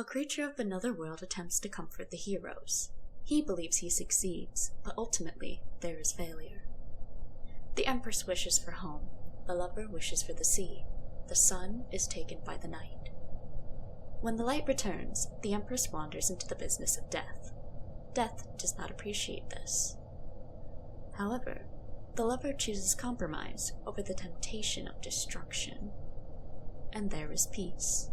A creature of another world attempts to comfort the heroes. He believes he succeeds, but ultimately there is failure. The Empress wishes for home. The lover wishes for the sea. The sun is taken by the night. When the light returns, the Empress wanders into the business of death. Death does not appreciate this. However, the lover chooses compromise over the temptation of destruction. And there is peace.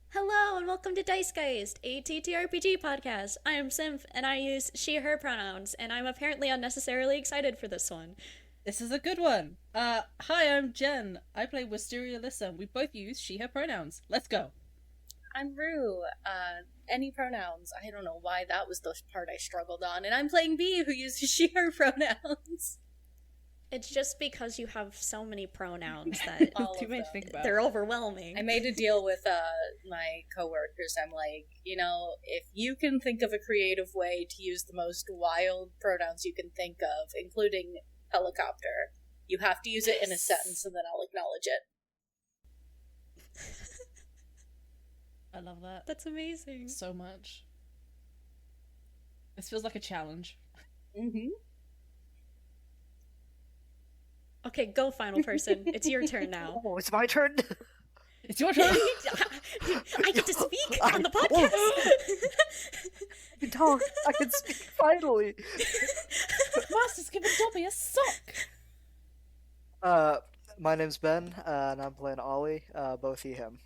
Hello and welcome to Geist, a TTRPG podcast. I am Symph and I use she/her pronouns, and I'm apparently unnecessarily excited for this one. This is a good one. Hi, I'm Jen. I play Wisteria Lissa. We both use she/her pronouns. Let's go. I'm Rue. Any pronouns. I don't know why that was the part I struggled on. And I'm playing B, who uses she/her pronouns. It's just because you have so many pronouns that Too many to think about. they're overwhelming. I made a deal with my coworkers. I'm like, if you can think of a creative way to use the most wild pronouns you can think of, including helicopter, you have to use it in a sentence and then I'll acknowledge it. I love that. That's amazing. So much. This feels like a challenge. Mm-hmm. Okay, go final person. It's your turn now. Oh, it's my turn? It's your turn! I get to speak on the podcast! I can talk. I can speak finally. Master's giving Dobby a sock! My name's Ben, and I'm playing Ollie, both he, him.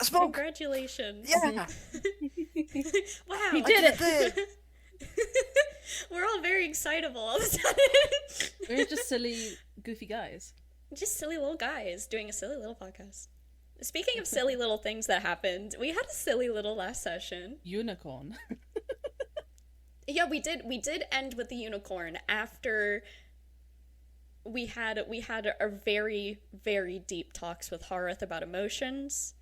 Smoke! Congratulations. Yeah! Wow. He did it! We're all very excitable all of a sudden. We're just silly, goofy guys. Just silly little guys doing a silly little podcast. Speaking of silly little things that happened, we had a silly little last session. Unicorn. Yeah, we did end with the unicorn after we had a very, very deep talks with Harith about emotions.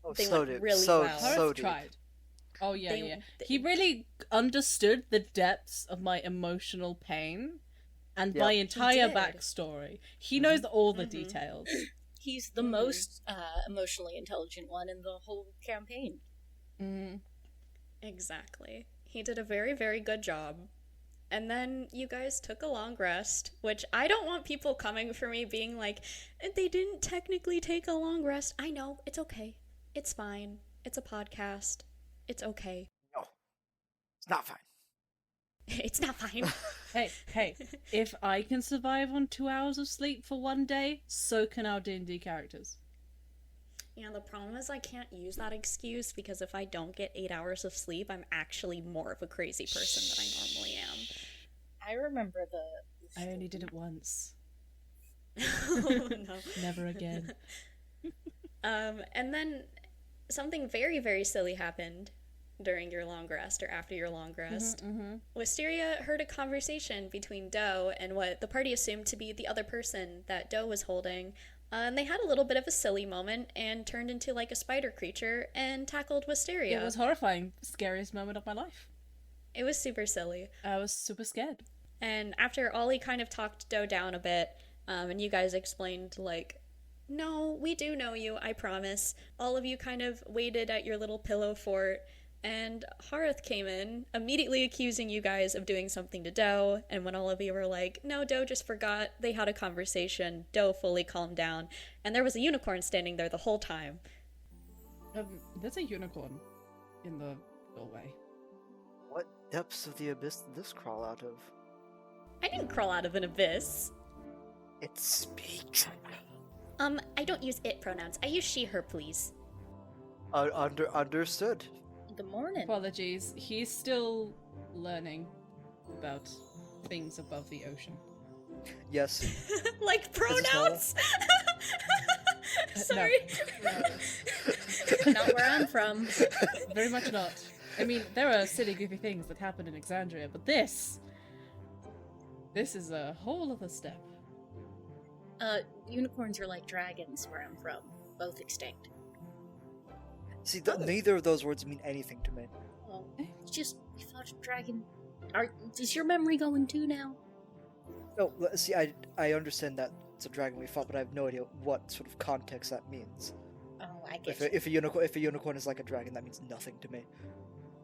Oh, They so went deep. really so, well. so Harith deep. tried. Oh, yeah, They- yeah. He really understood the depths of my emotional pain and Yeah. my entire did. backstory. He knows all the details. He's the most emotionally intelligent one in the whole campaign. Mm. Exactly. He did a very, very good job. And then you guys took a long rest, which I don't want people coming for me being like, they didn't technically take a long rest. I know, it's okay. It's fine. It's a podcast. It's okay. No. It's not fine. It's not fine. Hey, if I can survive on 2 hours of sleep for one day, so can our D&D characters. Yeah, the problem is I can't use that excuse because if I don't get 8 hours of sleep, I'm actually more of a crazy person than I normally am. I remember the I only did it once. Oh, no. Never again. And then something very, very silly happened during your long rest or after your long rest. Wisteria heard a conversation between Doe and what the party assumed to be the other person that Doe was holding. And they had a little bit of a silly moment and turned into like a spider creature and tackled Wisteria. It was horrifying. Scariest moment of my life. It was super silly. I was super scared. And after Ollie kind of talked Doe down a bit, and you guys explained, like, no, we do know you, I promise. All of you kind of waited at your little pillow fort, and Harith came in, immediately accusing you guys of doing something to Doe, and when all of you were like, no, Doe just forgot, they had a conversation, Doe fully calmed down, and there was a unicorn standing there the whole time. There's a unicorn in the doorway. What depths of the abyss did this crawl out of? I didn't crawl out of an abyss. It speaks. I don't use it pronouns. I use she, her, please. Understood. Good morning. Apologies. He's still learning about things above the ocean. Yes. Like pronouns? Sorry. Not where I'm from. Very much not. I mean, there are silly, goofy things that happen in Exandria, but this is a whole other step. Unicorns are like dragons where I'm from, both extinct. See, neither of those words mean anything to me. Oh, it's just we fought a dragon. Is your memory going too now? No, see, I understand that it's a dragon we fought, but I have no idea what sort of context that means. Oh, I get you. If a unicorn is like a dragon, that means nothing to me.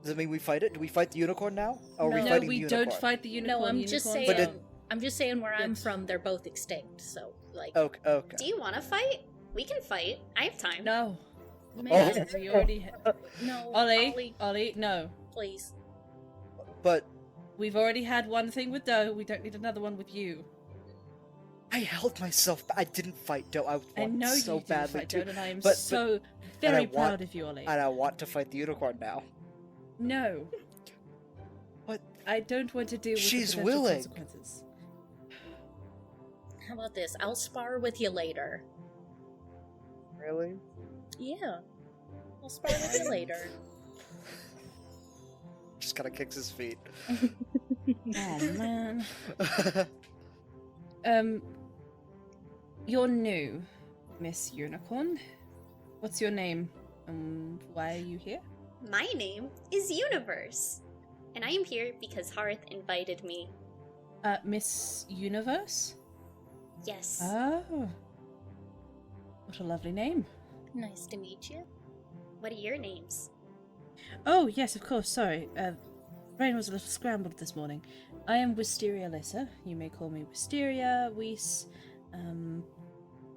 Does it mean we fight it? Do we fight the unicorn now? Or are we No, fighting we the unicorn? don't fight the unicorn. No, I'm Unicorns just are- saying. I'm just saying where I'm from, they're both extinct. So, like, Okay. Do you want to fight? We can fight. I have time. No. man, We already no, Ollie, no. please. But We've already had one thing with Doe, we don't need another one with you. I held myself back. I didn't fight Doe. I I want know you so didn't badly fight to. Doe, and I am but- so and very I proud want- of you, Ollie. And I want to fight the unicorn now. No. What? I don't want to deal with She's the potential willing. consequences. How about this? I'll spar with you later. Really? Yeah, I'll spar with you later. Just kind of kicks his feet. Oh man. You're new, Miss Unicorn. What's your name? And why are you here? My name is Universe, and I am here because Hearth invited me. Miss Universe? Yes. Oh. What a lovely name. Nice to meet you. What are your names? Oh, yes, of course, sorry. Brain was a little scrambled this morning. I am Wisteria Lissa. You may call me Wisteria, Weiss.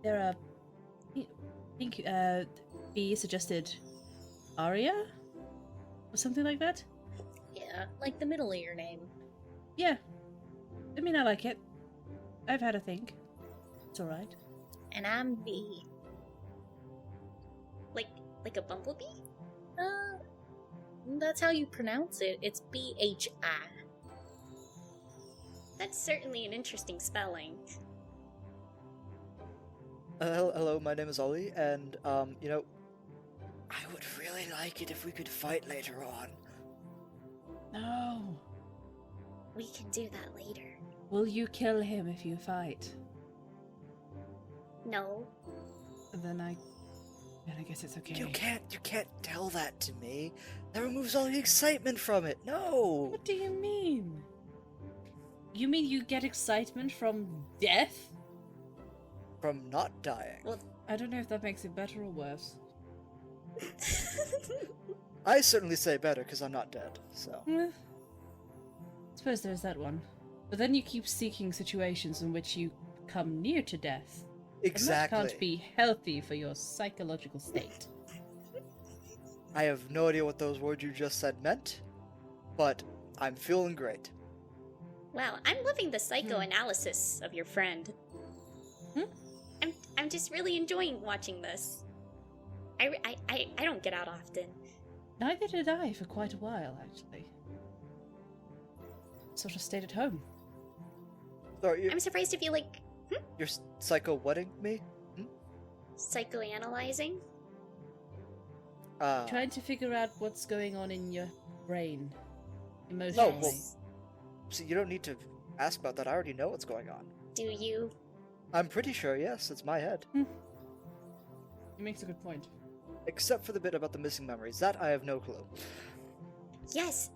There are... I think, B suggested Aria? Or something like that? Yeah, like the middle of your name. Yeah. I mean, I like it. I've had a think. It's alright. And I'm B. Like a bumblebee? That's how you pronounce it. It's B-H-I. That's certainly an interesting spelling. Hello, my name is Ollie, and, you know, I would really like it if we could fight later on. No. We can do that later. Will you kill him if you fight? No. Then I guess it's okay. You can't tell that to me. That removes all the excitement from it. No! What do you mean? You mean you get excitement from death? From not dying. Well, I don't know if that makes it better or worse. I certainly say better, because I'm not dead, so. Eh. Suppose there's that one. But then you keep seeking situations in which you come near to death. Exactly. And that can't be healthy for your psychological state. I have no idea what those words you just said meant, but I'm feeling great. well, I'm loving the psychoanalysis of your friend. Hmm? I'm just really enjoying watching this. I don't get out often. Neither did I for quite a while, actually. Sort of stayed at home. So I'm surprised if you like you're psycho-wedding me? psychoanalyzing. Trying to figure out what's going on in your brain. No, Emotionally. well, see, you don't need to ask about that. I already know what's going on. Do you? I'm pretty sure, yes, it's my head. He makes a good point. Except for the bit about the missing memories. That I have no clue. Yes.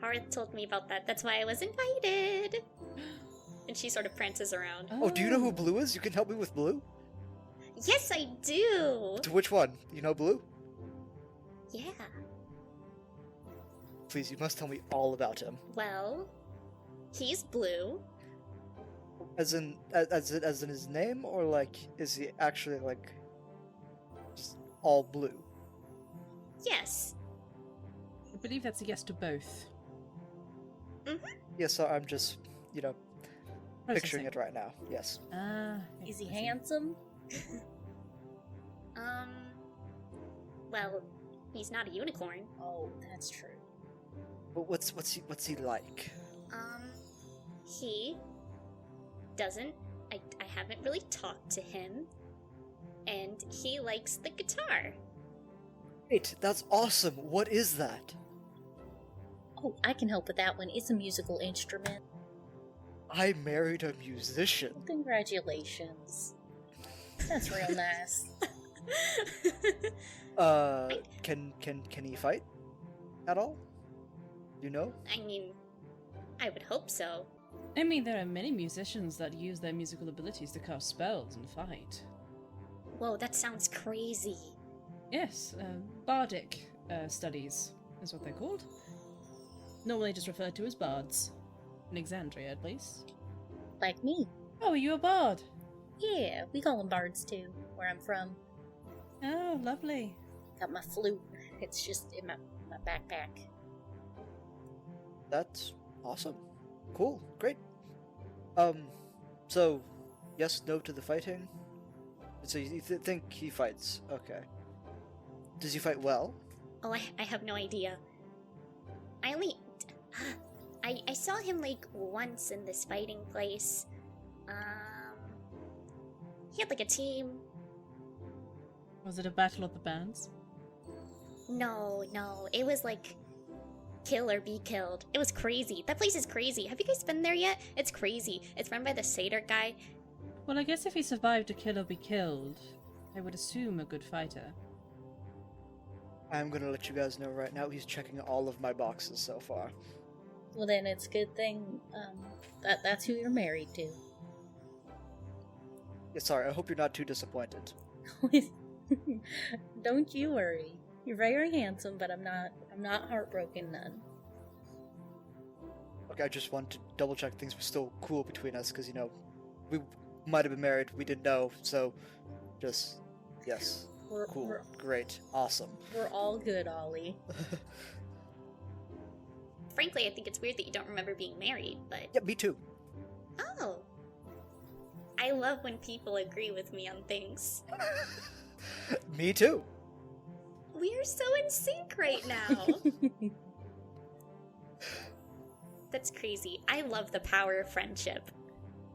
Hearth told me about that. That's why I was invited. And she sort of prances around. Oh, do you know who Blue is? You can help me with Blue? Yes, I do. To which one? You know Blue? Yeah. Please, you must tell me all about him. Well, he's blue. As in his name, or like, is he actually like just all blue? Yes. I believe that's a yes to both. Yes, so I'm just, picturing Processing. it right now. Yes. Ah. Is he I see. handsome? Well, he's not a unicorn. Oh, that's true. But what's he like? He doesn't. I haven't really talked to him. and he likes the guitar. Wait, that's awesome. What is that? Oh, I can help with that one. It's a musical instrument. I married a musician. Congratulations. That's real nice. Can he fight at all? You know? I mean, I would hope so. I mean, there are many musicians that use their musical abilities to cast spells and fight. Whoa, that sounds crazy. Yes, bardic studies is what they're called. Normally just referred to as bards. In Exandria, at least. Like me. Oh, are you a bard? Yeah, we call them bards too, where I'm from. Oh, lovely. Got my flute. It's just in my backpack. That's awesome. Cool. Great. So, yes, no to the fighting? So you think he fights. Okay. Does he fight well? Oh, I have no idea. I only... I saw him, like, once in this fighting place. He had, like, a team. Was it a battle of the bands? No, it was, like, kill or be killed. It was crazy. That place is crazy. Have you guys been there yet? It's crazy. It's run by the satyr guy. Well, I guess if he survived to kill or be killed, I would assume a good fighter. I'm gonna let you guys know right now, he's checking all of my boxes so far. Well, then it's a good thing that's who you're married to. Yeah, sorry, I hope you're not too disappointed. Don't you worry. You're very handsome, but I'm not heartbroken none. Okay, I just wanted to double check things were still cool between us, because, you know, we might have been married, we didn't know, so just, yes. Cool, great, awesome. We're all good, Ollie. Frankly, I think it's weird that you don't remember being married, but... Yeah, me too. Oh. I love when people agree with me on things. Me too. We are so in sync right now. That's crazy. I love the power of friendship.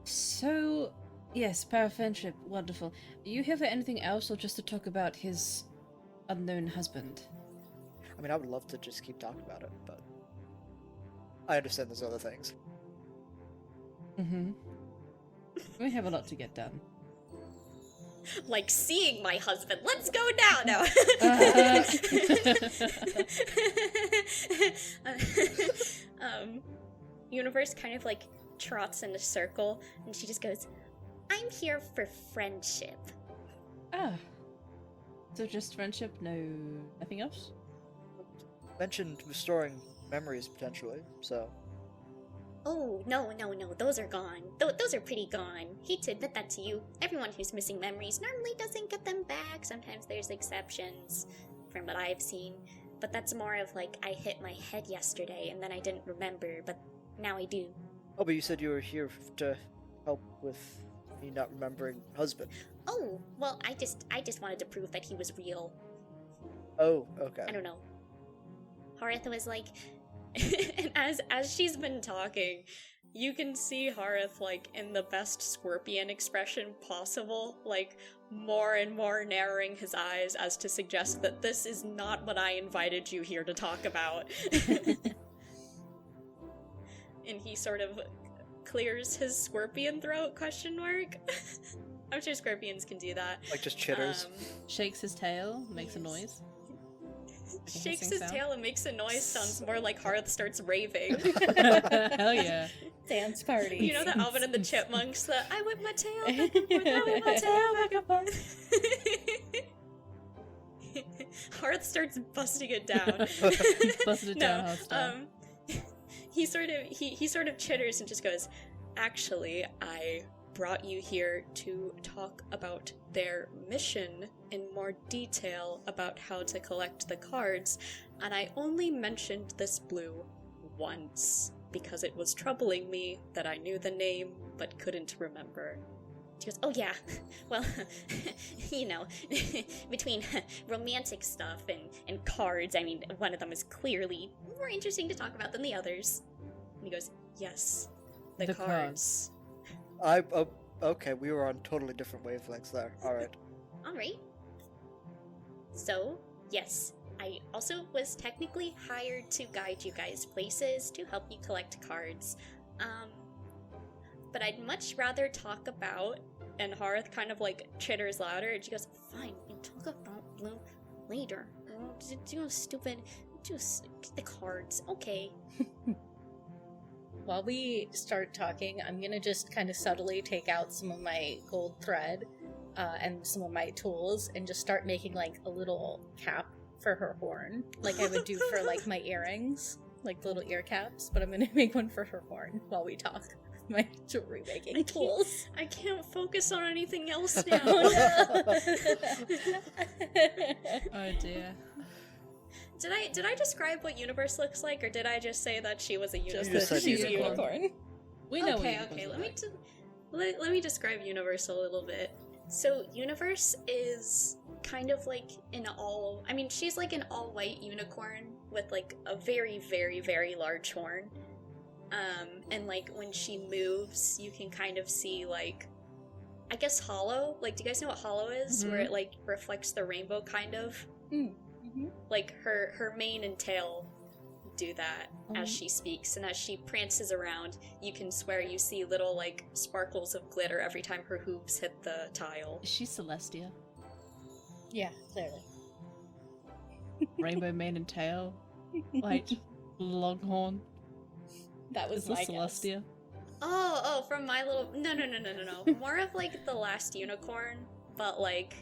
So, yes, power of friendship, wonderful. Are you here for anything else, or just to talk about his unknown husband? I mean, I would love to just keep talking about it, but I understand there's other things. Mm-hmm. We have a lot to get done. Like seeing my husband. Let's go now. No. Universe kind of like trots in a circle, and she just goes, "I'm here for friendship." Ah. So just friendship, nothing else? Mentioned restoring memories potentially, so. Oh, no, those are gone. Those are pretty gone. Hate to admit that to you. Everyone who's missing memories normally doesn't get them back. Sometimes there's exceptions, from what I've seen. But that's more of like, I hit my head yesterday and then I didn't remember, but now I do. Oh, but you said you were here to help with me not remembering husband. Oh, well, I just wanted to prove that he was real. Oh, okay. I don't know. Harith was like... And as she's been talking, you can see Harith, like, in the best scorpion expression possible, like, more and more narrowing his eyes as to suggest that this is not what I invited you here to talk about. And he sort of clears his scorpion throat, question mark? I'm sure scorpions can do that. Like just chitters. Shakes his tail, makes a noise. Shakes his tail and makes a noise, sounds more like Harith starts raving. Hell yeah. Dance party. You know the Alvin and the Chipmunks, the I whip my tail back and forth, I whip my tail back and forth. Harith starts busting it down. Busted it down, hard style. He sort of chitters and just goes, "Actually, I brought you here to talk about their mission in more detail about how to collect the cards, and I only mentioned this blue once because it was troubling me that I knew the name but couldn't remember." She goes, "Oh yeah, well, you know, between romantic stuff and cards, I mean, one of them is clearly more interesting to talk about than the others." And he goes, "Yes, the cards." Okay, we were on totally different wavelengths there. Alright. Alright. So, yes, I also was technically hired to guide you guys places, to help you collect cards. But I'd much rather talk about, and Harth kind of like chitters louder, and she goes, fine, we can talk about them later. Do stupid, just get the cards, okay. While we start talking, I'm gonna just kind of subtly take out some of my gold thread and some of my tools and just start making like a little cap for her horn, like I would do for like my earrings, like little ear caps, but I'm gonna make one for her horn while we talk. My jewelry making tools. I can't focus on anything else now. Oh dear. Did I describe what Universe looks like, or did I just say that she was a unicorn? Just that she's a unicorn. unicorn. We know Okay, what okay. Let me describe Universe a little bit. So Universe is kind of like she's like an all-white unicorn with like a very, very, very large horn. And like when she moves, you can kind of see like, I guess hollow. Like, do you guys know what hollow is? Mhm. Where it like reflects the rainbow, kind of. Mm-hmm. Like her mane and tail do that as she speaks, and as she prances around, you can swear you see little like sparkles of glitter every time her hooves hit the tile. Is she Celestia? Yeah, clearly. Rainbow mane and tail? White longhorn? That was Is my this guess. Celestia? Oh, from My Little... No. More of, like, the last unicorn, but, like...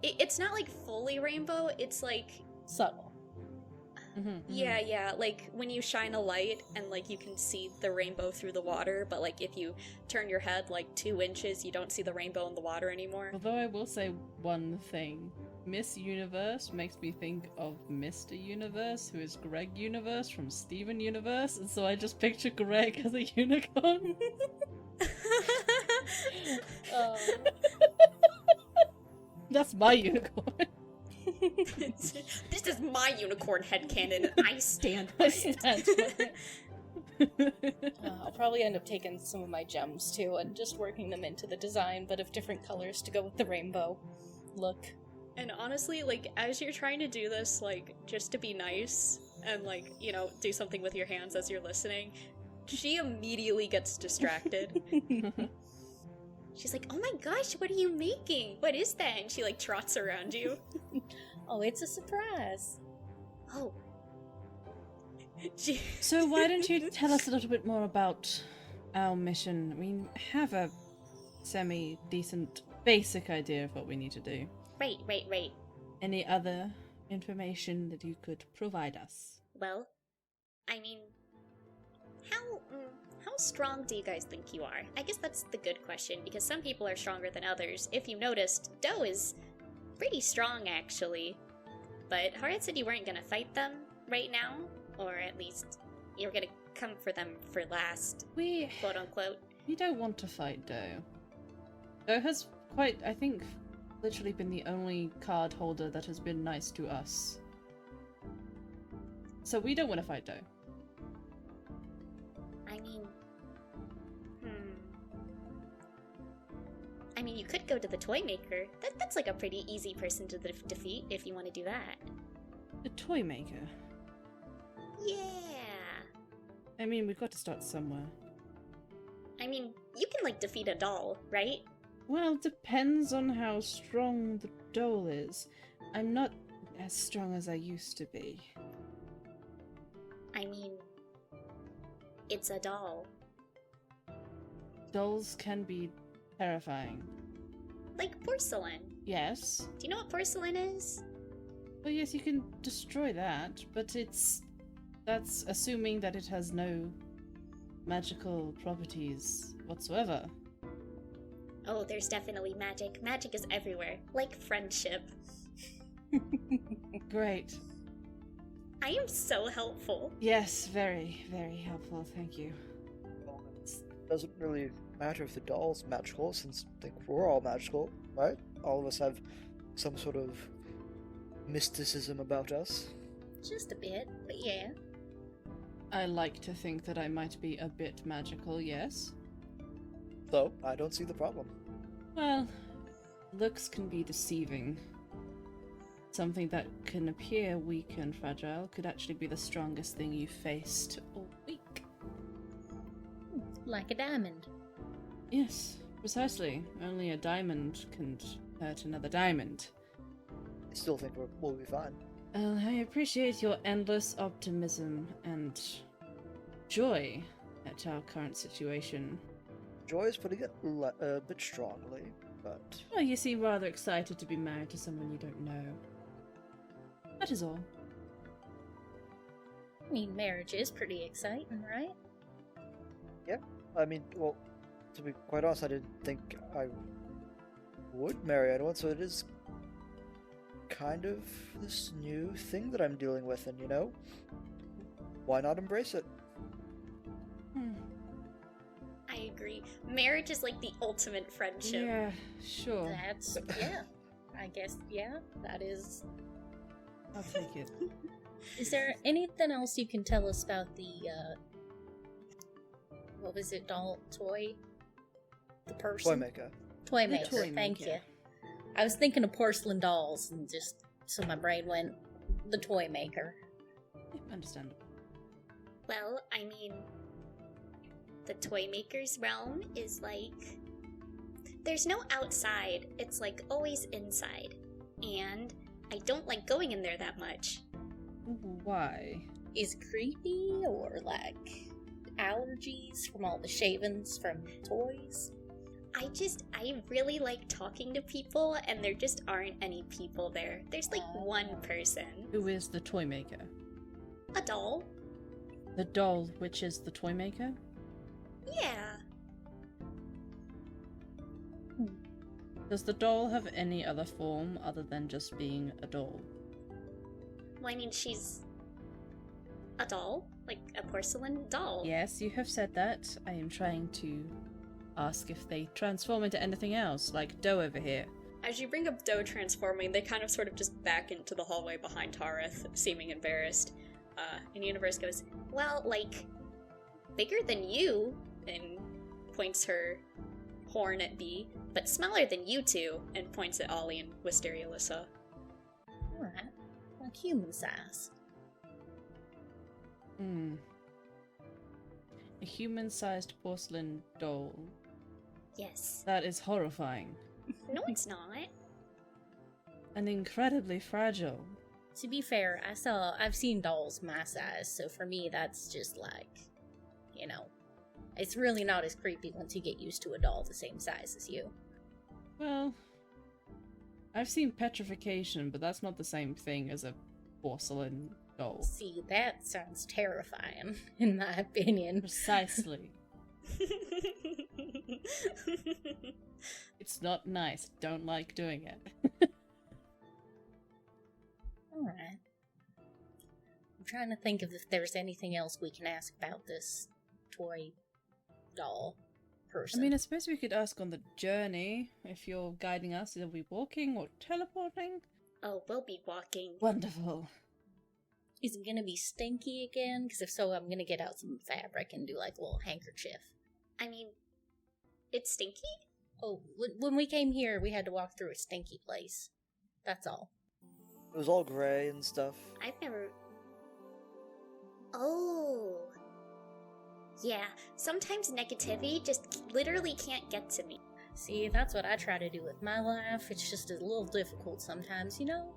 It's not, like, fully rainbow, it's, like... Subtle. Yeah, like, when you shine a light and, like, you can see the rainbow through the water, but, like, if you turn your head, like, 2 inches, you don't see the rainbow in the water anymore. Although I will say one thing. Miss Universe makes me think of Mr. Universe, who is Greg Universe from Steven Universe, and so I just picture Greg as a unicorn. That's my unicorn. This is my unicorn headcanon, and I stand by I it. stand by it. I'll probably end up taking some of my gems too and just working them into the design, but of different colors to go with the rainbow look. And honestly, like, as you're trying to do this, like, just to be nice and, like, you know, do something with your hands as you're listening, she immediately gets distracted. She's like, oh my gosh, what are you making? What is that? And she, like, trots around you. Oh, it's a surprise. Oh. So why don't you tell us a little bit more about our mission? We have a semi-decent basic idea of what we need to do. Right. Any other information that you could provide us? Well, I mean, how strong do you guys think you are? I guess that's the good question, because some people are stronger than others. If you noticed, Doe is pretty strong, actually. But Harriet said you weren't gonna fight them right now, or at least you were gonna come for them for last, quote unquote. We don't want to fight Doe. Doe has quite, I think, literally been the only card holder that has been nice to us. So we don't want to fight Doe. I mean, you could go to the toy maker. That's like a pretty easy person to defeat if you want to do that. The toy maker? Yeah. I mean, we've got to start somewhere. I mean, you can, like, defeat a doll, right? Well, depends on how strong the doll is. I'm not as strong as I used to be. I mean, it's a doll. Dolls can be terrifying. Like porcelain. Yes. Do you know what porcelain is? Well, yes, you can destroy that, but that's assuming that it has no magical properties whatsoever. Oh, there's definitely magic. Magic is everywhere. Like friendship. Great. I am so helpful. Yes, very, very helpful, thank you. Well, it doesn't really matter if the doll's magical, since I think we're all magical, right? All of us have some sort of mysticism about us. Just a bit, but yeah. I like to think that I might be a bit magical, yes. So, I don't see the problem. Well, Looks can be deceiving. Something that can appear weak and fragile could actually be the strongest thing you've faced all week. Like a diamond. Yes, precisely. Only a diamond can hurt another diamond. I still think we'll be fine. I appreciate your endless optimism and joy at our current situation. Joy is putting it a bit strongly, but... Well, you seem rather excited to be married to someone you don't know. That is all. I mean, marriage is pretty exciting, right? Yeah, I mean, well, to be quite honest, I didn't think I would marry anyone, so it is kind of this new thing that I'm dealing with, and, you know, why not embrace it? I agree. Marriage is like the ultimate friendship. Yeah, sure. That's, yeah. I guess, yeah, that is... I'll take it. Is there anything else you can tell us about the, what was it, doll, toy? The person? Toy maker. Toy The maker, toy thank maker. you. I was thinking of porcelain dolls, and just, so my brain went, the toy maker. Yeah, understandable. Well, I mean, the toy maker's realm is like... There's no outside, it's like always inside. And I don't like going in there that much. Why? Is it creepy, or like allergies from all the shavings from toys? I really like talking to people, and there just aren't any people there. There's like one person. Who is the toy maker? A doll? The doll, which is the toy maker? Yeah. Does the doll have any other form other than just being a doll? Well, I mean, she's a doll. Like a porcelain doll. Yes, you have said that. I am trying to ask if they transform into anything else, like Doe over here. As you bring up Doe transforming, they kind of sort of just back into the hallway behind Tareth, seeming embarrassed. And Universe goes, Well, like, bigger than you, and points her horn at B, but smaller than you two, and points at Ollie and Wisteria Alyssa. Alright. Like human size. A human-sized porcelain doll. Yes. That is horrifying. No, it's not. And incredibly fragile. To be fair, I've seen dolls my size, so for me that's just like, you know, it's really not as creepy once you get used to a doll the same size as you. Well, I've seen petrification, but that's not the same thing as a porcelain doll. See, that sounds terrifying, in my opinion. Precisely. It's not nice. Don't like doing it. Alright. I'm trying to think of if there's anything else we can ask about this toy doll person. I mean, I suppose we could ask on the journey. If you're guiding us, are we walking or teleporting? Oh, we'll be walking. Wonderful. Is it gonna be stinky again? Because if so, I'm gonna get out some fabric and do like a little handkerchief. I mean, it's stinky? Oh, when we came here, we had to walk through a stinky place. That's all. It was all gray and stuff. I've never... Oh. Yeah, sometimes negativity just literally can't get to me. See, that's what I try to do with my life. It's just a little difficult sometimes, you know?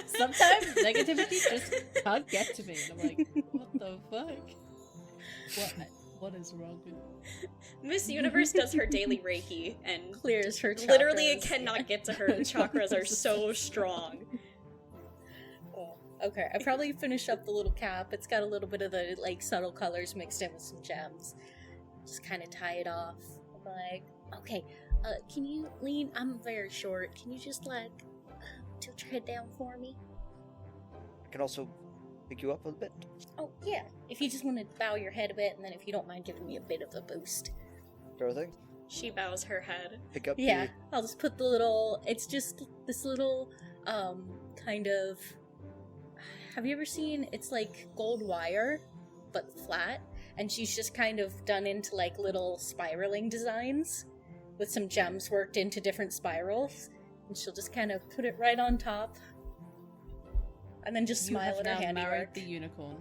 Sometimes negativity just can't get to me. And I'm like, what the fuck? What is wrong with Miss Universe does her daily Reiki and Clears her chakras. literally it cannot get to her. The chakras are so strong. Okay, I probably finish up the little cap. It's got a little bit of the like subtle colors mixed in with some gems. Just kind of tie it off. I'm like, okay, can you lean? I'm very short. Can you just like tilt your head down for me? I can also pick you up a bit. Oh yeah, if you just want to bow your head a bit, and then if you don't mind giving me a bit of a boost. Sure thing. She bows her head. Pick up Yeah, I'll just put the little. It's just this little kind of. Have you ever seen? It's like gold wire, but flat, and she's just kind of done into like little spiraling designs, with some gems worked into different spirals. And she'll just kind of put it right on top. And then just smile at her now handiwork. married the unicorn.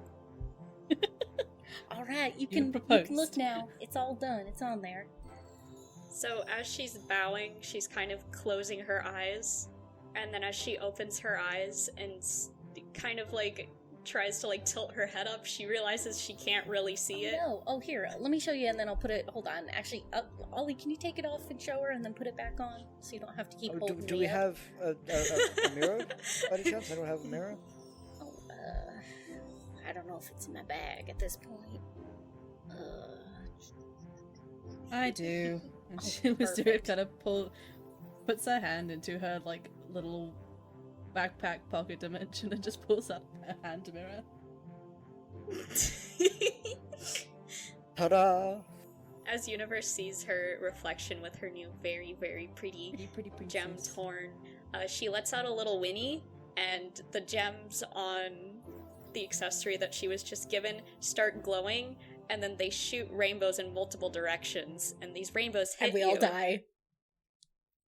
Alright, you You can proposed. look now. It's all done. It's on there. So as she's bowing, she's kind of closing her eyes, and then as she opens her eyes and kind of like tries to like tilt her head up, she realizes she can't really see it. No. Oh, here. Let me show you, and then I'll put it. Hold on. Actually, Ollie, can you take it off and show her, and then put it back on, so you don't have to keep holding do me we up? have a mirror by any chance? I don't have a mirror. Oh, I don't know if it's in my bag at this point. I do. And Oh, she Wisteria perfect. kind of puts her hand into her like little backpack pocket dimension and just pulls up a hand mirror. Ta-da! As Universe sees her reflection with her new very, very pretty Pretty gemmed princess. horn, she lets out a little whinny, and the gems on the accessory that she was just given start glowing, and then they shoot rainbows in multiple directions, and these rainbows hit And we you. all die.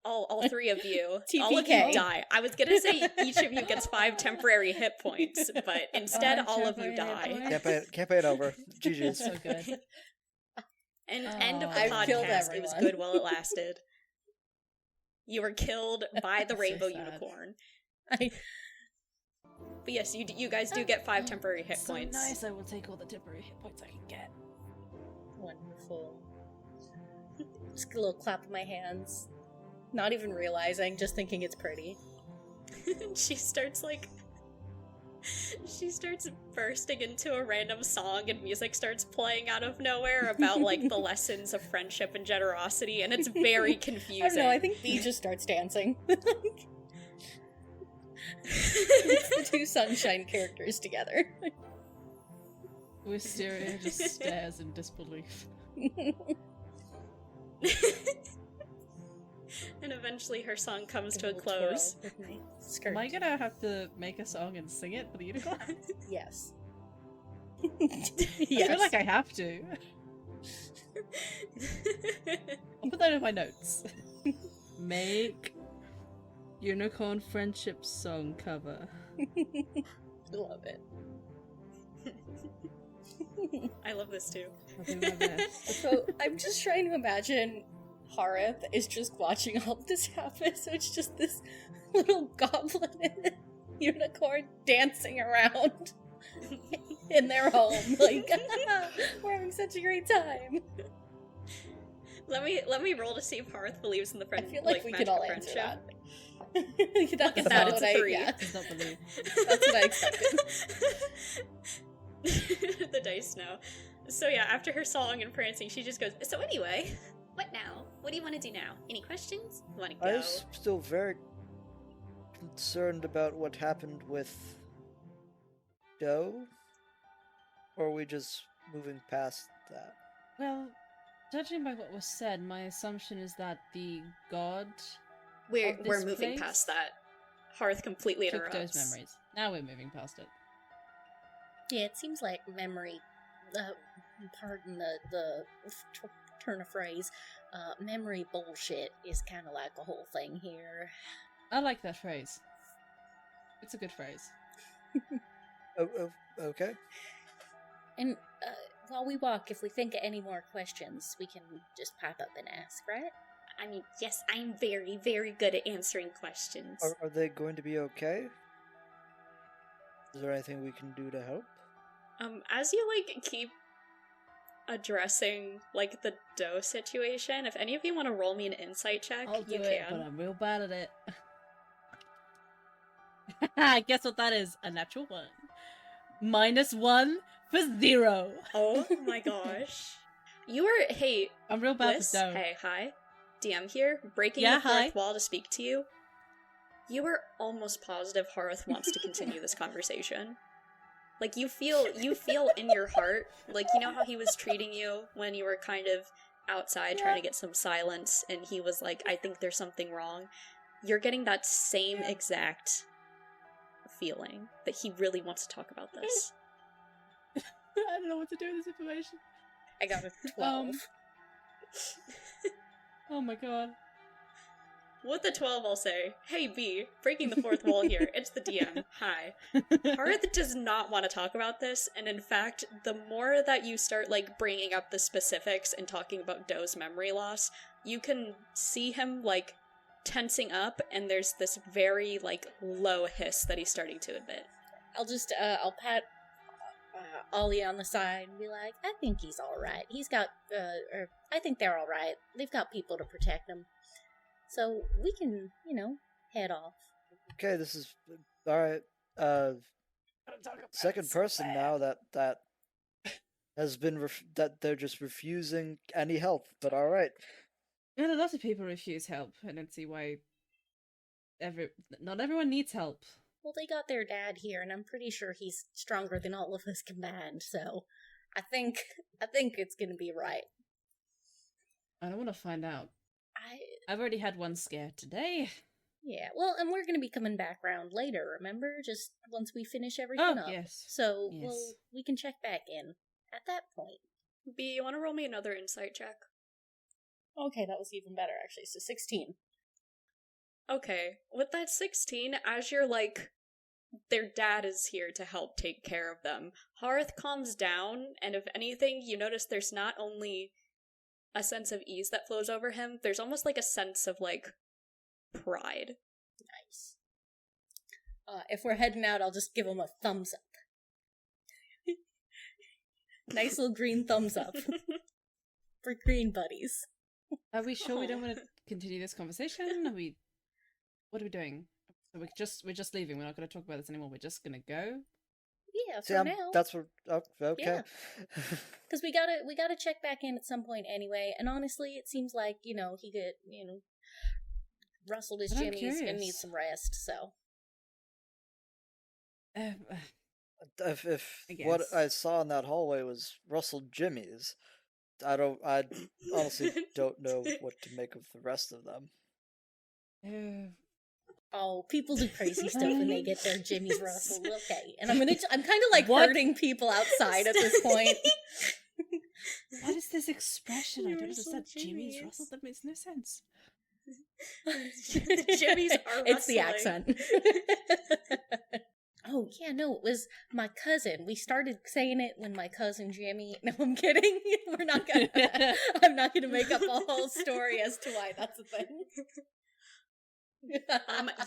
All three of you. All of TPK. you die. I was gonna say each of you gets 5 temporary hit points, but instead 5 all of you temporary hit die. points. Campaign over. That's GG's. so good. And end of the I've killed podcast. It was everyone. good while it lasted. You were killed by the So rainbow sad. unicorn. I But yes, you guys do get 5 temporary hit So points. nice, I will take all the temporary hit points I can get. Wonderful. Just a little clap of my hands. Not even realizing, just thinking it's pretty. She starts bursting into a random song, and music starts playing out of nowhere about like the lessons of friendship and generosity, and it's very confusing. I don't know, I think B just starts dancing. It's the two sunshine characters together. Wisteria just stares in disbelief. And eventually her song comes to a Little close. twirl with my skirt. Am I gonna have to make a song and sing it for the unicorn? Yes. I feel like I have to. I'll put that in my notes. Make unicorn friendship song cover. Love it. I love this too. I'll do my best. So I'm just trying to imagine Harith is just watching all of this happen. So it's just this little goblin and a unicorn dancing around in their home. Like, we're having such a great time. Let me roll to see if Hearth believes in the I friend. feel like we could magical all answer friendship. that. Look at That's that, not it's what a 3. Yeah, Does not believe. that's what I expected. The dice know. So yeah, after her song and prancing, she just goes, so anyway, what now? What do you want to do now? Any questions? Want to go? I'm still very concerned about what happened with Doe. Or are we just moving past that? Well, judging by what was said, my assumption is that the god We're of we're this moving place past that. Hearth completely took interrupts. those memories. Now we're moving past it. Yeah, it seems like memory. Pardon the turn of phrase. Memory bullshit is kind of like a whole thing here. I like that phrase. It's a good phrase. Okay. And while we walk, if we think of any more questions, we can just pop up and ask, right? I mean, yes, I'm very, very good at answering questions. Are they going to be okay? Is there anything we can do to help? As you like keep addressing like the dough situation, if any of you want to roll me an insight check, I'll do you it, can. but I'm real bad at it. Guess what that is? A natural 1. -1 for 0. Oh my gosh. You are, hey, I'm real bad Liz, with dough. hey, hi. DM here, breaking Yeah, the fourth hi. wall to speak to you. You are almost positive Hearth wants to continue this conversation. Like, you feel in your heart, like, you know how he was treating you when you were kind of outside trying to get some silence, and he was like, I think there's something wrong. You're getting that same exact feeling that he really wants to talk about this. I don't know what to do with this information. I got a 12. Oh my god. With the 12, I'll say, hey B, breaking the fourth wall here, it's the DM, hi. Hearth does not want to talk about this, and in fact, the more that you start, like, bringing up the specifics and talking about Doe's memory loss, you can see him, like, tensing up, and there's this very, like, low hiss that he's starting to emit. I'll pat Ollie on the side and be like, I think he's alright. He's got, or I think they're alright. They've got people to protect him. So we can, head off. Okay, this is alright. Second person now that has been that they're just refusing any help. But alright. And a lot of people refuse help. I don't see why. Not everyone needs help. Well, they got their dad here, and I'm pretty sure he's stronger than all of us combined. So, I think it's gonna be right. I don't want to find out. I've already had one scare today. Yeah, well, and we're going to be coming back round later, remember? Just once we finish everything up. Yes. So, yes. we can check back in at that point. B, you want to roll me another insight check? Okay, that was even better, actually. So 16. Okay, with that 16, as you're like, their dad is here to help take care of them, Hearth calms down, and if anything, you notice there's not only a sense of ease that flows over him, there's almost like a sense of, like, pride. Nice. If we're heading out, I'll just give him a thumbs up. Nice little green thumbs up. For green buddies. Are we sure we don't want to continue this conversation? What are we doing? So we're just leaving. We're not going to talk about this anymore. We're just going to go. Yeah, for now. That's what. Okay. Yeah. Because we gotta check back in at some point anyway. And honestly, it seems like he could rustled his jimmies and needs some rest. So. If what I saw in that hallway was rustled jimmies, I honestly don't know what to make of the rest of them. Oh, people do crazy stuff when they get their jimmies rustled. Okay, and I'm kind of like hurting people outside at this point. What is this expression? I don't understand. Jimmies rustled? That makes no sense. Jimmies are rustling. It's the accent. Oh, yeah, no, it was my cousin. We started saying it when my cousin Jimmy... No, I'm kidding. I'm not gonna make up a whole story as to why that's a thing.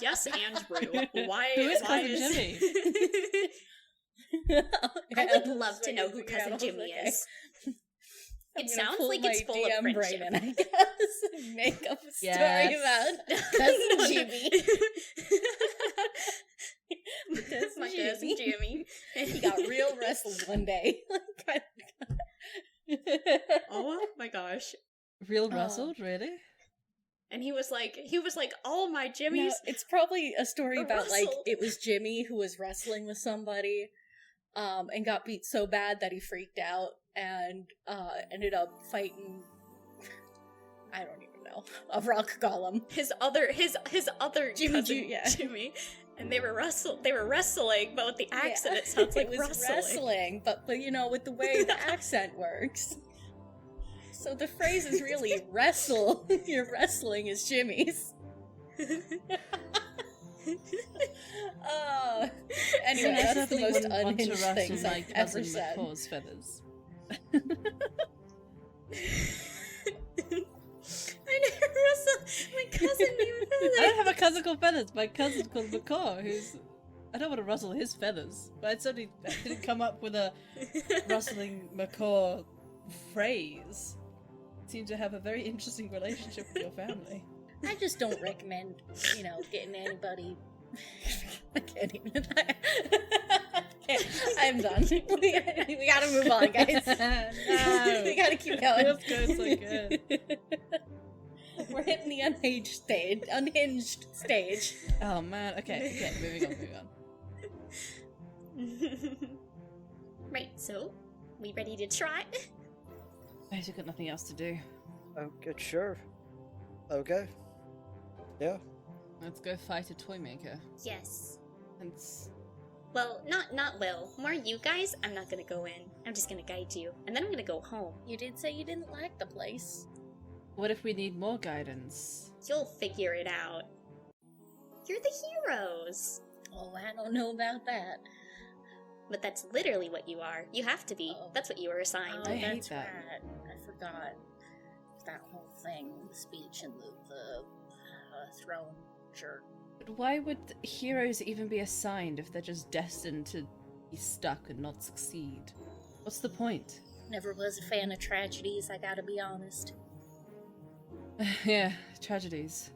Yes, Andrew. Why? Who is Cousin Jimmy? I would love to know who Cousin Jimmy is. It sounds like it's full of friendship. Brain, I guess. Make up a story about Cousin Jimmy. My cousin Jimmy. He got real wrestled one day. Oh my gosh. Real rustled, really? And he was like, all my Jimmies. No, it's probably a story about rustled. like it was Jimmy who was wrestling with somebody, and got beat so bad that he freaked out and ended up fighting. I don't even know, a rock golem. His other Jimmy, cousin, Jimmy. And they were wrestling, but with the accent, it sounds like it was rustling. wrestling, but with the way the accent works. So the phrase is really wrestle. Your wrestling is Jimmy's. Anyway, that's the most unhinged things I've ever said. McCaw's feathers. I never wrestled my cousin named Feathers. I don't have a cousin called Feathers. My cousin called Macaw, who's... I don't want to rustle his feathers, but I certainly didn't come up with a rustling macaw phrase. Seem to have a very interesting relationship with your family. I just don't recommend, getting anybody. I can't even. I'm done. We gotta move on, guys. No. We gotta keep going. Feels good, so good. We're hitting the unhinged stage. Oh man, okay, moving on. Right, so, we ready to try? I've got nothing else to do. Okay, sure. Okay. Yeah. Let's go fight a toy maker. Yes. Well, not Will. More you guys. I'm not gonna go in. I'm just gonna guide you. And then I'm gonna go home. You did say you didn't like the place. What if we need more guidance? You'll figure it out. You're the heroes. Oh, I don't know about that. But that's literally what you are. You have to be. Oh. That's what you were assigned. Oh, I hate that's that. right. I forgot that whole thing, the speech and the throne shirt. But why would heroes even be assigned if they're just destined to be stuck and not succeed? What's the point? Never was a fan of tragedies, I gotta be honest. Yeah, tragedies.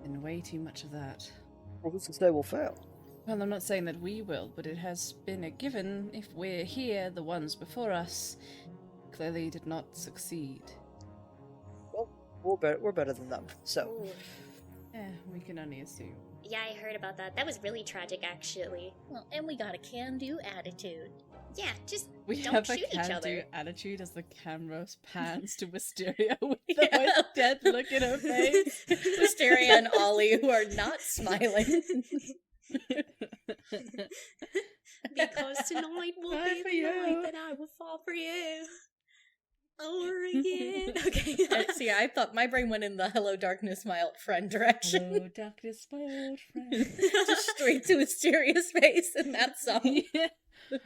Been way too much of that. Well, who's to say we'll fail? Well, I'm not saying that we will, but it has been a given. If we're here, the ones before us clearly did not succeed. Well, we're better than them, so. Ooh. Yeah, we can only assume. Yeah, I heard about that. That was really tragic, actually. Well, and we got a can-do attitude. Yeah, just We don't have a shoot each can-do other. attitude as the camera pans to Wisteria with the most dead look in her face. Wisteria and Ollie, who are not smiling. Because tonight will Bye be for the night you. that I will fall for you. Over again. Okay. See, I thought my brain went in the Hello Darkness, my old friend direction. Hello, darkness, my old friend. Just straight to Wisteria's face in that song. Yeah.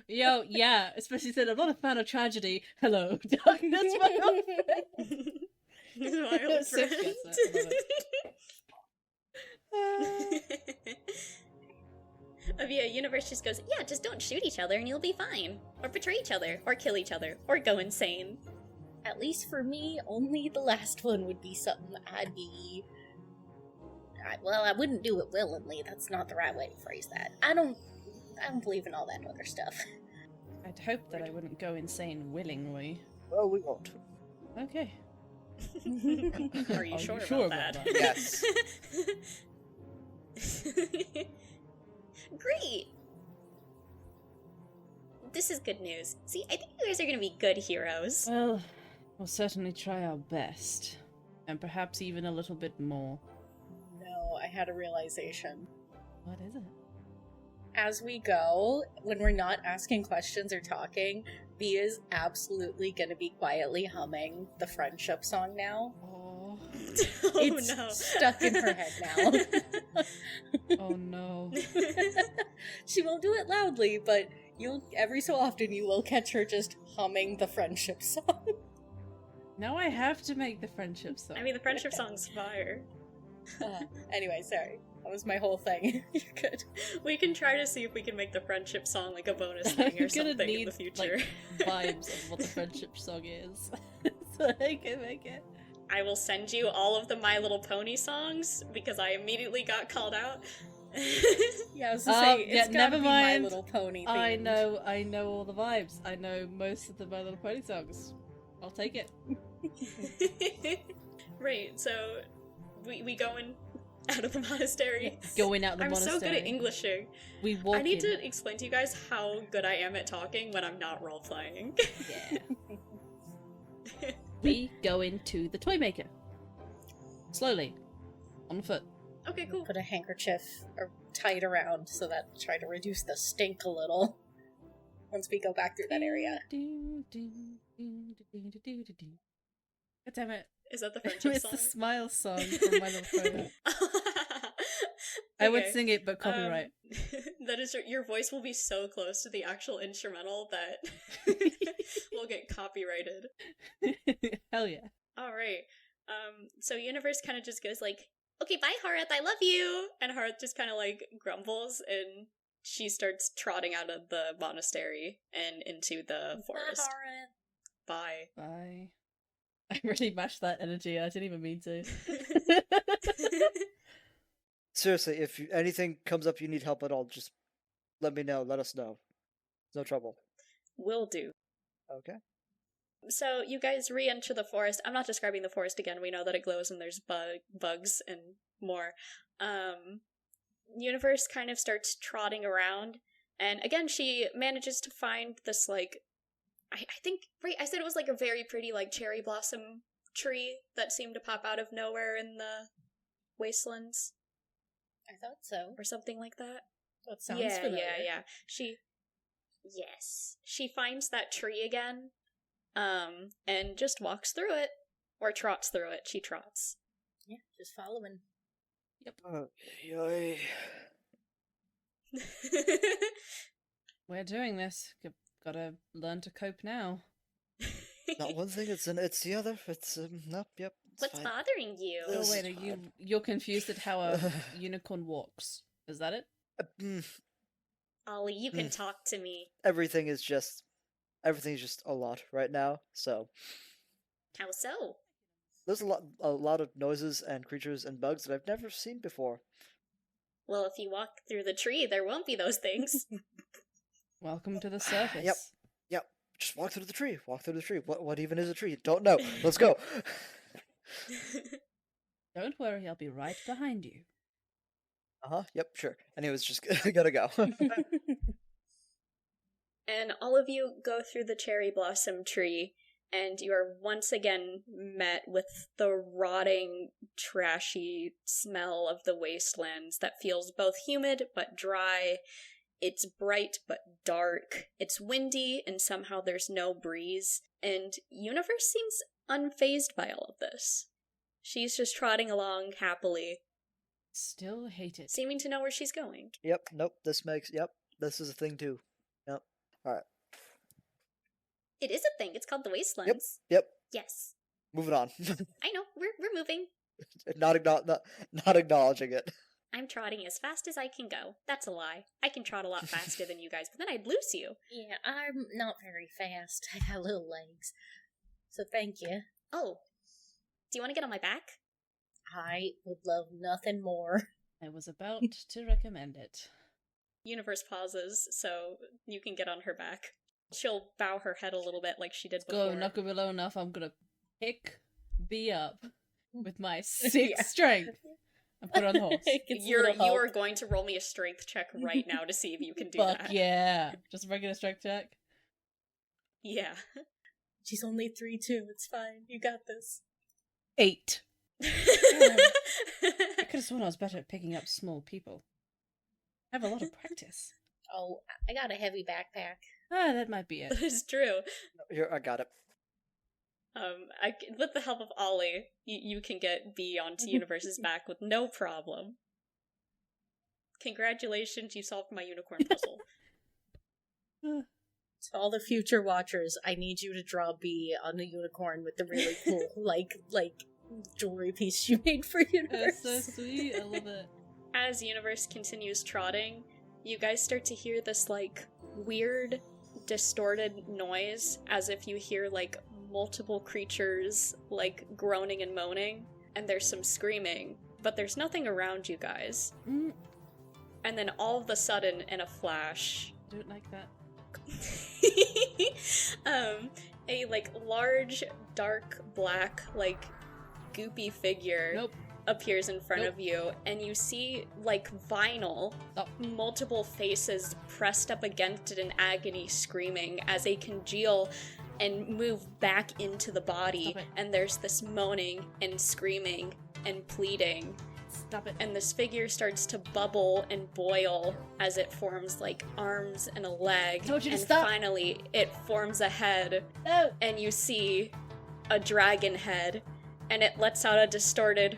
Yo, yeah, especially said I'm not a fan of tragedy. Hello, darkness, my old friend. My old Sif friend. gets it, I love it. Yeah, Universe just goes, yeah, just don't shoot each other and you'll be fine. Or betray each other, or kill each other, or go insane. At least for me, only the last one would be something I'd be... I wouldn't do it willingly. That's not the right way to phrase that. I don't believe in all that other stuff. I'd hope that I wouldn't go insane willingly. Well, we won't. Okay. Are you sure, sure about about that? Yes. Great! This is good news. See, I think you guys are gonna be good heroes. Well, we'll certainly try our best. And perhaps even a little bit more. No, I had a realization. What is it? As we go, when we're not asking questions or talking, B is absolutely going to be quietly humming the friendship song now. Oh, Oh It's no. stuck in her head now. oh no. She won't do it loudly, but every so often you will catch her just humming the friendship song. Now I have to make the friendship song. I mean, the friendship song's fire. Anyway, sorry. That was my whole thing. You're good. We can try to see if we can make the friendship song like a bonus thing or I'm gonna something need in the future. like, vibes of what the friendship song is. So I can make it. I will send you all of the My Little Pony songs because I immediately got called out. Yeah, I was gonna say, yeah, it's gotta never be mind. My Little Pony I know all the vibes. I know most of the My Little Pony songs. I'll take it. Right, so we going out of the monastery. Going out the I'm monastery. so good at Englishing. We walk I need in. to explain to you guys how good I am at talking when I'm not role playing. Yeah. We go into the toy maker. Slowly. On foot. Okay, cool. Put a handkerchief or tie it around so that try to reduce the stink a little once we go back through that area. God damn it. Is that the friendship It's song? the smile song from My Little Pony. I would Okay. sing it, but copyright. That is your voice will be so close to the actual instrumental that we'll get copyrighted. Hell yeah. All right. So Universe kind of just goes like, "Okay, bye, Harith. I love you." And Harith just kind of like grumbles, and she starts trotting out of the monastery and into the forest. Bye. Bye. I really matched that energy. I didn't even mean to. Seriously, if anything comes up you need help at all, just let me know. Let us know. No trouble. Will do. Okay. So you guys re-enter the forest. I'm not describing the forest again. We know that it glows and there's bugs and more. Universe kind of starts trotting around, and again she manages to find this like I think right. I said it was like a very pretty like cherry blossom tree that seemed to pop out of nowhere in the wastelands I thought so. or something like that. That sounds familiar. Yeah. She finds that tree again, and just walks through it. Or trots through it. She trots. Yeah, just following. Yoy. We're doing this. Gotta learn to cope now. Not one thing, it's the other. It's, nope, yep. It's What's fine. bothering you? Oh This wait, is you're confused at how a unicorn walks. Is that it? Ollie, you can talk to me. Everything's just a lot right now, so. How so? There's a lot of noises and creatures and bugs that I've never seen before. Well, if you walk through the tree, there won't be those things. Welcome to the circus. Yep. Just walk through the tree. Walk through the tree. What even is a tree? Don't know. Let's go. Don't worry, I'll be right behind you. Yep, sure. And he was just gotta go. And all of you go through the cherry blossom tree, and you are once again met with the rotting, trashy smell of the wastelands that feels both humid but dry. It's bright but dark. It's windy, and somehow there's no breeze. And Universe seems unfazed by all of this. She's just trotting along happily, Still hate it. seeming to know where she's going. Yep, nope, this is a thing too. Yep. Alright. It is a thing. It's called the Wastelands. Yep. Yes. Moving on. I know. We're moving. not acknowledging it. I'm trotting as fast as I can go. That's a lie. I can trot a lot faster than you guys, but then I'd lose you. Yeah, I'm not very fast. I got little legs. So thank you. Oh. Do you want to get on my back? I would love nothing more. I was about to recommend it. Universe pauses, so you can get on her back. She'll bow her head a little bit like she did Go, before. not gonna be low enough. I'm gonna pick B up with my 6 Yeah. strength and put her on the horse. You are going to roll me a strength check right now to see if you can do Fuck that. yeah. Just a regular strength check. Yeah. She's only 3'2". It's fine. You got this. 8. I could have sworn I was better at picking up small people. I have a lot of practice. Oh, I got a heavy backpack. Ah, that might be it. That is true. Here, I got it. With the help of Ollie, you can get B onto Universe's back with no problem. Congratulations, you solved my unicorn puzzle. To all the future watchers, I need you to draw B on the unicorn with the really cool, like jewelry piece you made for Universe. That's so sweet. I love it. As Universe continues trotting, you guys start to hear this, weird, distorted noise, as if you hear, multiple creatures, groaning and moaning, and there's some screaming, but there's nothing around you guys. Mm. And then all of a sudden, in a flash, Don't like that. a large, dark, black, goopy figure Nope. appears in front Nope. of you, and you see vinyl, Stop. multiple faces pressed up against it in agony, screaming as they congeal and move back into the body. Stop it. And there's this moaning and screaming and pleading. Stop it. And this figure starts to bubble and boil as it forms arms and a leg. Told you to and stop. finally it forms a head, No. and you see a dragon head, and it lets out a distorted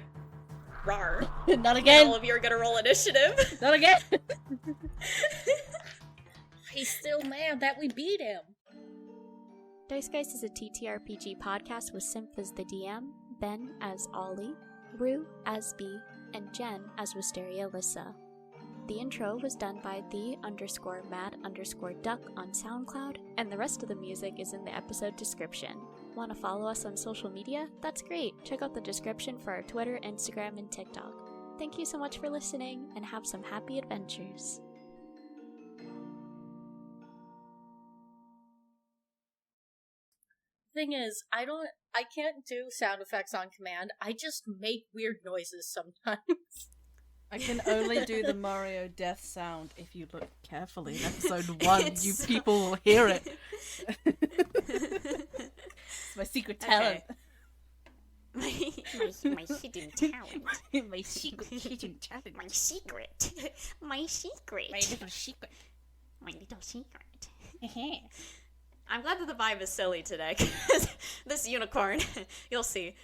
roar. Not And again. all of you are gonna roll initiative. Not again. He's still mad that we beat him. Dice Geist is a TTRPG podcast with Symph as the DM, Ben as Ollie, Rue as B, and Jen as Wisteria Lissa. The intro was done by the_mad_duck on SoundCloud, and the rest of the music is in the episode description. Want to follow us on social media? That's great! Check out the description for our Twitter, Instagram, and TikTok. Thank you so much for listening, and have some happy adventures. Thing is, I can't do sound effects on command. I just make weird noises sometimes. I can only do the Mario death sound if you look carefully in episode 1. You people will hear it. It's my secret talent. My hidden talent. My secret hidden talent. My secret. My secret. My little secret. My little secret. I'm glad that the vibe is silly today, 'cause this unicorn, you'll see.